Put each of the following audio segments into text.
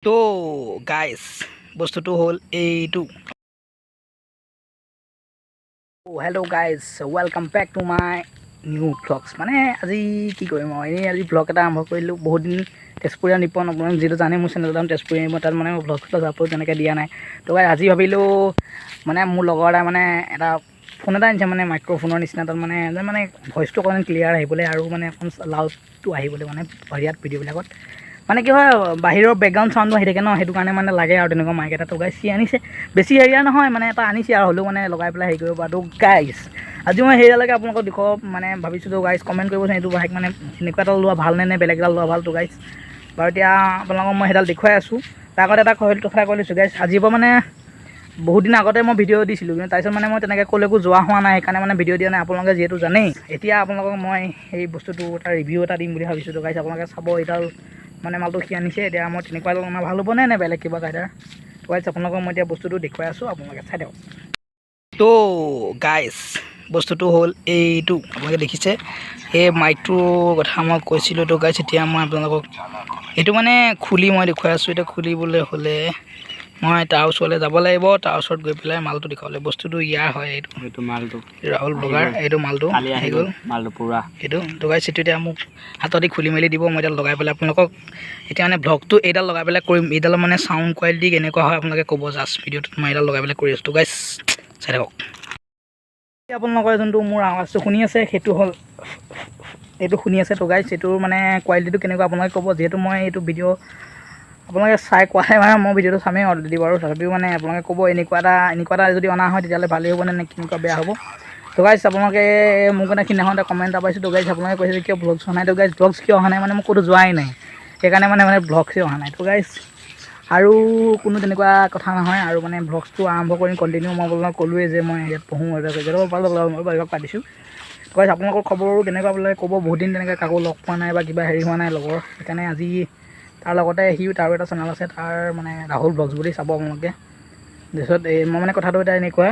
তো গাইজ বস্তুটো হ'ল এইটো। Hello' guys, welcome back to my new vlogs. মানে আজি কি কৰিম আৰু এনেই আজি ভ্লগ এটা আৰম্ভ কৰিলোঁ। বহুত দিন তেজপুৰীয়া নিপন আপোনালোক যিহেতু জানে মোৰ চেনেলটো তেজপুৰীয়া নিপন, তাত মানে মই ভ্লগ আপলোড তেনেকৈ দিয়া নাই। তো গাইজ আজি ভাবিলোঁ মানে মোৰ লগৰ এটা মানে এটা ফোন এটা আনিছে, মানে মাইক্ৰ'ফোনৰ নিচিনা। তাত মানে ভইচটো অকণমান ক্লিয়াৰ আহিবলৈ আৰু মানে অকণ লাউডটো আহিবলৈ মানে ইয়াত ভিডিঅ'বিলাকত মানে কি হয় বাহিৰৰ বেকগ্ৰাউণ্ড চাউণ্ডটো আহি থাকে ন, সেইটো কাৰণে মানে লাগে আৰু তেনেকুৱা মাইক এটা। তো গাইজ সি আনিছে, বেছি হেৰিয়া নহয় মানে এটা আনিছে আৰু হ'লেও মানে লগাই পেলাই হেৰি কৰিব পৰা। তো গাইজ আজি মই হেৰিয়ালৈকে আপোনালোকক দেখুৱাব মানে ভাবিছোঁ। তো গাইজ কমেণ্ট কৰিবচোন এইটো বাইক মানে এনেকুৱা এটা লোৱা ভাল নে বেলেগ এটা লোৱা ভাল। তো গাইজ বাৰু এতিয়া আপোনালোকক মই সেইডাল দেখুৱাই আছোঁ। তাৰ আগতে এটা কথা কৈ লৈছোঁ গাইজ, আজিৰ পৰা মানে বহুত দিন আগতে মই ভিডিঅ' দিছিলোঁ, কিন্তু তাৰপিছত মানে মই তেনেকৈ ক'লৈকো যোৱা হোৱা নাই, সেইকাৰণে মানে ভিডিঅ' দিয়া নাই। আপোনালোকে যিহেতু জানেই, এতিয়া আপোনালোকক মই সেই বস্তুটো এটা ৰিভিউ এটা দিম বুলি ভাবিছোঁ। তো গাইজ আপোনালোকে চাব এইডাল মানে মালটো সি আনিছে। এতিয়া মই তেনেকুৱা ধৰণৰ ভাল হ'বনে নে বেলেগ কিবা কাইডাৰ। তো গাইজ আপোনালোকক মই এতিয়া বস্তুটো দেখুৱাই আছোঁ, আপোনালোকে চাই দিয়ক। তো গাইজ বস্তুটো হ'ল এইটো, আপোনালোকে দেখিছে এই মাইকটোৰ কথা মই কৈছিলোঁ। তো গাইজ এতিয়া মই আপোনালোকক এইটো মানে খুলি মই দেখুৱাই আছোঁ। এতিয়া খুলিবলৈ হ'লে মই তাৰ ওচৰলৈ যাব লাগিব, তাৰ ওচৰত গৈ পেলাই মালটো দেখুৱাব লাগিব। বস্তুটো ইয়াৰ হয়, এইটো মালটো ৰাহুল ব্লগাৰ, এইটো মালটো আহি গ'ল মালটো পূৰা এইটো। তো গাইজ সেইটো এতিয়া মোক হাতত খুলি মেলি দিব, মই এডাল লগাই পেলাই আপোনালোকক এতিয়া মানে ভ্লগটো এইডাল লগাই পেলাই কৰিম। এইডালৰ মানে চাউণ্ড কোৱালিটি কেনেকুৱা হয় আপোনালোকে ক'ব জাষ্ট ভিডিঅ'টোত মই এইডাল লগাই পেলাই কৰি আছোঁ। তো গাইজ চাই থাকক। আপোনালোকৰ যোনটো মোৰ আৱাজটো শুনি আছে সেইটো হ'ল এইটো শুনি আছে। তো গাইজ এইটোৰ মানে কোৱালিটিটো কেনেকুৱা আপোনালোকে ক'ব। যিহেতু মই এইটো ভিডিঅ' আপোনালোকে চাই কোৱাহে মানে মই ভিডিঅ'টো চামেই অলৰেডি বাৰু, তথাপিও মানে আপোনালোকে ক'ব এনেকুৱা এটা যদি অনা হয় তেতিয়াহ'লে ভালেই হ'ব নে কেনেকুৱা বেয়া হ'ব। তো গাইজ আপোনালোকে মোক মানে সিদিনাখন এটা কমেণ্ট এটা পাইছোঁ। তো গাইজ আপোনালোকে কৈছে কিয় ভ্লগছ অহা নাই। তো গাইজ ভ্লগছ কিয় অহা নাই মানে মই ক'তো যোৱাই নাই, সেইকাৰণে মানে ভ্লগছেই অহা নাই। তো গাইজ আৰু কোনো তেনেকুৱা কথা নহয়, আৰু মানে ভ্লগছটো আৰম্ভ কৰিম কণ্টিনিউ। মই আপোনালোকক ক'লোৱেই যে মই ইয়াত পঢ়োঁ পাতিছোঁ। গাইজ আপোনালোকৰ খবৰো কেনেকুৱা বোলে ক'ব। বহুত দিন তেনেকৈ কাকো লগ পোৱা নাই বা কিবা হেৰি হোৱা নাই লগৰ, সেইকাৰণে আজি তাৰ লগতে তাৰো এটা চেনেল আছে, তাৰ মানে ৰাহুল ব্লগছ বুলি চাব আপোনালোকে। তাৰপিছত মই মানে কথাটো এটা এনেকুৱা,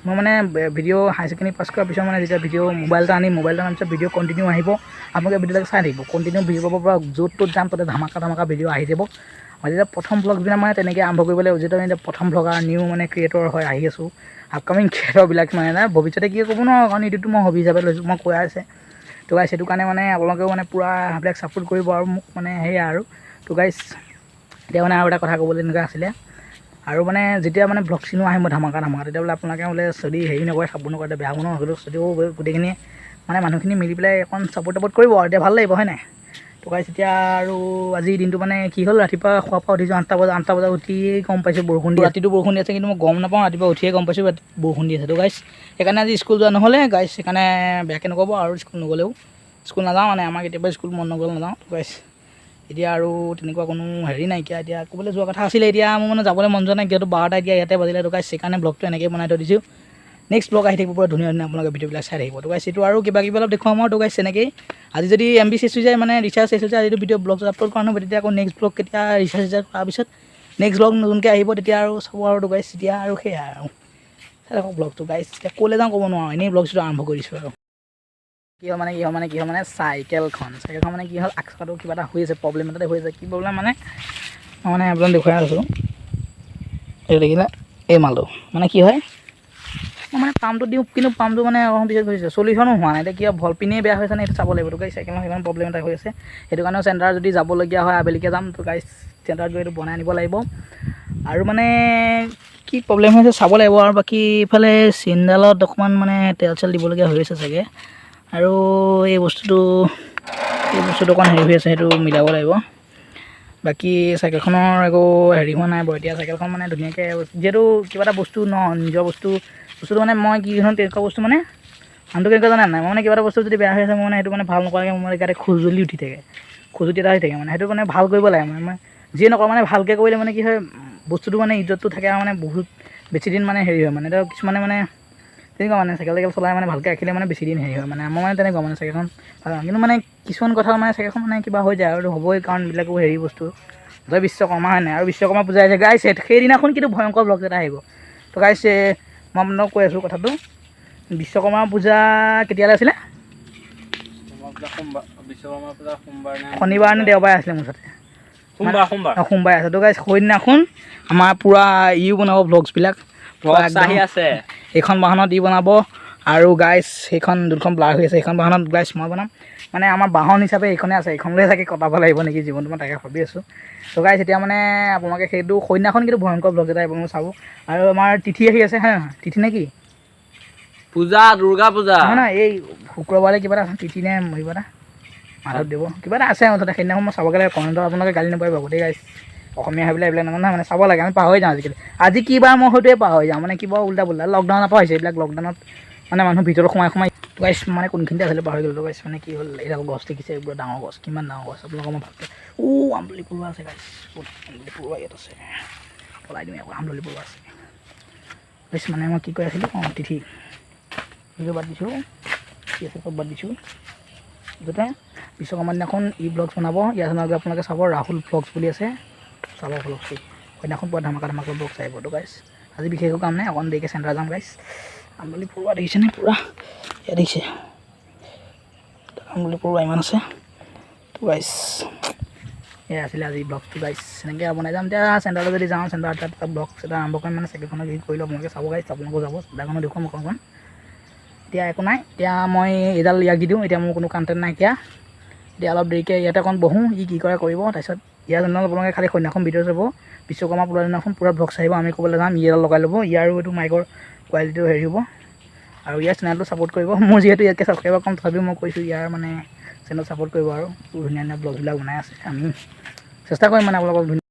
মই মানে ভিডিঅ' হায়াৰ ছেকেণ্ডেৰী পাছ কৰাৰ পিছত মানে যেতিয়া ভিডিঅ' মোবাইল এটা আনিম পিছত ভিডিঅ' কণ্টিনিউ আহিব। আপোনালোকে ভিডিঅ'বিলাক চাই থাকিব, কণ্টিনিউ ভিডিঅ' পাব পৰা। য'ত ত'ত যাম তাতে ধামাকা ভিডিঅ' আহি যাব। মই যেতিয়া প্ৰথম ব্লগবিলাক মানে তেনেকৈ আৰম্ভ কৰিব লাগিব, যিহেতু আমি এতিয়া প্ৰথম ব্লগাৰ নিউ মানে ক্ৰিয়েটৰ হয় আহি আছোঁ। আপকামিং ক্ৰিয়েটৰবিলাক মানে ভৱিষ্যতে কি ক'ব নোৱাৰোঁ, কাৰণ এইটোতো মই হবি হিচাপে লৈছোঁ, মই কৈ আছে। তো গাইজ সেইটো কাৰণে মানে আপোনালোকেও মানে পূৰা সেইবিলাক ছাপোৰ্ট কৰিব আৰু মোক মানে সেয়া আৰু। তো গাইজ এতিয়া মানে আৰু এটা কথা ক'বলৈ এনেকুৱা আছিলে, আৰু মানে যেতিয়া মানে ভ্লগ চিনো আহিব ধামাকা তেতিয়া বোলে আপোনালোকে বোলে যদি হেৰি নকৰে, ছাপোৰ্ট নকৰে, বেয়া হ'ব ন। হ'লেও যদিও গোটেইখিনি মানে মানুহখিনি মিলি পেলাই অকণ ছাপোৰ্ট কৰিব আৰু এতিয়া ভাল লাগিব, হয় নাই। তো গাইজ এতিয়া আৰু আজিৰ দিনটো মানে কি হ'ল, ৰাতিপুৱা খোৱাৰ পৰা উঠিছোঁ 8টা বজাত উঠিয়ে গম পাইছোঁ বৰষুণ দি, ৰাতিটো বৰষুণ দি আছে, কিন্তু মই গম নাপাওঁ। ৰাতিপুৱা উঠিয়ে গম পাইছোঁ বৰষুণ দি আছে। তো গাইজ সেইকাৰণে আজি স্কুল যোৱা নহ'লে গাইজ, সেইকাৰণে বেয়াকৈ নক'ব। আৰু স্কুল নগ'লেও স্কুল নাযাওঁ মানে আমাৰ কেতিয়াবা স্কুল মন নগ'লে নাযাওঁ। তো গাইজ এতিয়া আৰু তেনেকুৱা কোনো হেৰি নাইকিয়া, এতিয়া ক'বলৈ যোৱা কথা আছিলে। এতিয়া মোৰ মানে যাবলৈ মন যোৱা নাই, যিহেতু 12টা এতিয়া ইয়াতে বাজিলে। তো গাইজ সেইকাৰণে ব্লগটো এনেকৈ বনাই থৈ দিছোঁ। নেক্সট ব্লগ আহি থাকিব পুৰা ধুনীয়া আপোনালোকে ভিডিঅ'বিলাক চাই থাকিব। তো গাইজ এইটো আৰু কিবা অলপ দেখুৱাম আৰু। তো গাইজ তেনেকেই আজি যদি MB শেষ হৈ যায়, মানে ৰিচাৰ্জ শেষ হৈ যায়, আজিটো ভিডিঅ' ব্লগ আপলোড কৰা নহ'ব, তেতিয়া আকৌ নেক্সট ব্লগ কেতিয়া ৰিচাৰ্জ কৰাৰ পিছত নেক্সট ব্লগ নতুনকৈ আহিব, তেতিয়া আৰু চাব আৰু। তো গাইজ তেতিয়া আৰু সেয়া আৰু চাই থাকক ব্লগটো। গাইজ এতিয়া ক'লৈ যাওঁ ক'ব নোৱাৰোঁ, এনেই ব্লগটো আৰম্ভ কৰিছোঁ আৰু। কি হ'ল মানে চাইকেলখন মানে কি হ'ল, আগচকাটো কিবা এটা হৈ আছে, প্ৰব্লেম এটাতে হৈ আছে। কি প্ৰব্লেম মানে মই মানে আপোনাক দেখুৱাই আছোঁ, এইটো দেখিলে এই মালটো মানে কি হয়, মই মানে পাম্পটো দিওঁ, কিন্তু পাম্পটো মানে অকণ পিছত গৈছে, চলিউশ্যনো হোৱা নাই। এতিয়া কিবা ভল পিনেই বেয়া হৈছে নে এইটো চাব লাগিব। তো গাইজ চাইকেলখন সেইখন প্ৰব্লেম এটা হৈ আছে, সেইটো কাৰণেও চেণ্টাৰ যদি যাবলগীয়া হয় আবেলিকৈ যাম। তো গাইজ চেণ্টাৰত গৈ এইটো বনাই আনিব লাগিব। আৰু মানে কি প্ৰব্লেম হৈছে চাব লাগিব। আৰু বাকী ইফালে চেইনডালত অকণমান মানে তেল দিবলগীয়া হৈ আছে চাগে। আৰু এই বস্তুটো অকণ হেৰি হৈ আছে, সেইটো মিলাব লাগিব। বাকী চাইকেলখনৰ একো হেৰি হোৱা নাই বাৰু। এতিয়া চাইকেলখন মানে ধুনীয়াকৈ, যিহেতু কিবা এটা বস্তু ন, নিজৰ বস্তুটো মানে মই কি ধৰণৰ তেনেকুৱা বস্তু মানে মানুহটো কেনেকুৱা জানে নাই, মই মানে কিবা এটা বস্তু যদি বেয়া হৈ আছে, মই মানে সেইটো মানে ভাল নকৰাকৈ মোৰ গাতে খজুলি উঠি থাকে, খজুতি এটা হৈ থাকে মানে। সেইটো মানে ভাল কৰিব লাগে মানে যিয়ে নকৰোঁ মানে ভালকৈ কৰিলে মানে কি হয়, বস্তুটো মানে ইজ্জতটো থাকে আৰু মানে বহুত বেছি দিন মানে হেৰি হয় মানে। এতিয়া কিছুমানে মানে তেনেকুৱা মানে চাইকেল চলাই মানে ভালকৈ ৰাখিলে মানে বেছি দিন হেৰি হয় মানে। মই মানে তেনেকুৱা মানে চাইকেলখন ভাল, কিন্তু মানে কিছুমান কথা মানে চাইকেলখন মানে কিবা হৈ যায় আৰু হ'বই, কাৰণ এইবিলাকো হেৰি বস্তু জয় বিশ্বকৰ্মা হয় নাই। আৰু বিশ্বকৰ্মা পূজা আহিছে গাইজ, সেইদিনাখন কিন্তু ভয়ংকৰ ব্লগ এটা আহিব। তো গাইজ মই আপোনাক কৈ আছোঁ কথাটো, বিশ্বকৰ্মা পূজা কেতিয়ালৈ আছিলে, শনিবাৰ নে দেওবাৰে আছিলে মুঠতে। সোমবাৰে আছে তো গাইছ সেইদিনাখন আমাৰ পূৰা ইও বনাব ভ্লগছবিলাক আহি আছে এইখন বাহনত ই বনাব আৰু গাইছ সেইখন যোনখন ব্লাৰ হৈ আছে সেইখন বাহনত গাইছ মই বনাম মানে আমাৰ বাহন হিচাপে এইখনে আছে এইখনলৈ চাগে কটাব লাগিব নেকি জীৱনটো মই তাকে ভাবি আছোঁ তো গাইছ এতিয়া মানে আপোনালোকে সেইটো সেইদিনাখন কিন্তু ভয়ংকৰ ব্লগ এটা আপোনালোকে চাব আৰু আমাৰ তিথি আহি আছে হয় নহয় তিথি নে কি পূজা দুৰ্গা পূজা নহয় নহয় এই শুক্ৰবাৰে কিবা এটা আছে তিথি নে কিবা এটা মাধৱদেৱ কিবা এটা আছে মুঠতে সেইদিনাখন মই চাবগৈ লাগে কমেণ্টত আপোনালোকে গালি নাপাৰিব গোটেই গাইছ অসমীয়া সেইবিলাক এইবিলাক নহয় মানে চাব লাগে আমি পাহৰি যাওঁ আজিকালি আজি কি বাৰ মই সেইটোৱে পাহৰি যাওঁ মানে কিবা উল্টা পুল্টা লকডাউনৰ পৰা হৈছে এইবিলাক লকডাউনত মানে মানুহ ভিতৰত সোমাই গাইছ মানে কোনখিনিতে আছিলে পাহৰি গ'লোঁ গাইছ মানে কি হ'ল এইডাল গছ দেখিছে এইবোৰ ডাঙৰ গছ কিমান ডাঙৰ গছ আপোনালোকৰ মই ভালকৈ আমললি পৰুৱা আছে গাইছ আমললি পৰুৱা ইয়াত আছে পলাই দিওঁ আকৌ আমললি পৰুৱা আছে গাইছ মানে মই কি কৈ আছিলোঁ তিথি ভিডিঅ' বাদ দিছোঁ কি আছে চব বাদ দিছোঁ যাতে বিশ্বকৰ্মা দিনাখন ব্লগছ বনাব ইয়াত আপোনালোকে চাব ৰাহুল ব্লগছ বুলি আছে চাব ব্লগছ সেইদিনাখন পুৰা ধামাকা ব্লগছ আহিব তো গাইছ আজি বিশেষ একো কাম নাই অকণ দেৰিকৈ চেণ্টাৰ যাম গাইছ আমললি পৰুৱা দেখিছেনে পূৰা এয়া দেখিছে আমললি পৰুৱা ইমান আছে তো গাইছ এয়া আছিলে আজি ব্লগটো গাইছ এনেকৈ বনাই যাম এতিয়া চেণ্টাৰলৈ যদি যাওঁ চেণ্টাৰ তাত ব্লগছ এটা আৰম্ভ কৰিম মানে চাইকেলখনত হেৰি কৰি লওঁ আপোনালোকে চাব গাইছ আপোনালোকেও যাব চেণ্টাৰখনত দেখুৱাম অকণমান এতিয়া একো নাই এতিয়া মই এইডাল ইয়াক দি দিওঁ এতিয়া মোৰ কোনো কণ্টেণ্ট নাইকিয়া এতিয়া অলপ দেৰিকৈ ইয়াতে অকণ বহোঁ কি কৰে কৰিব তাৰপিছত ইয়াৰ জন্য আপোনালোকে খালি সন্ধ্যাখন ভিডিঅ' চাব বিশ্বকৰ্মা পূজাৰ দিনাখন পূৰা ব্লগ চাহিব আমি ক'বলৈ যাম ইয়াৰ লগাই ল'ব ইয়াৰো এইটো মাইকৰ কোৱালিটিটো হেৰি হ'ব আৰু ইয়াৰ চেনেলটো ছাপোৰ্ট কৰিব মোৰ যিহেতু ইয়াতকৈ ছাবস্ক্ৰাইবাৰ কম তথাপিও মই কৈছোঁ ইয়াৰ মানে চেনেল ছাপোৰ্ট কৰিব আৰু ধুনীয়া ধুনীয়া ব্লগবিলাক বনাই আছে আমি চেষ্টা কৰিম মানে আপোনালোকক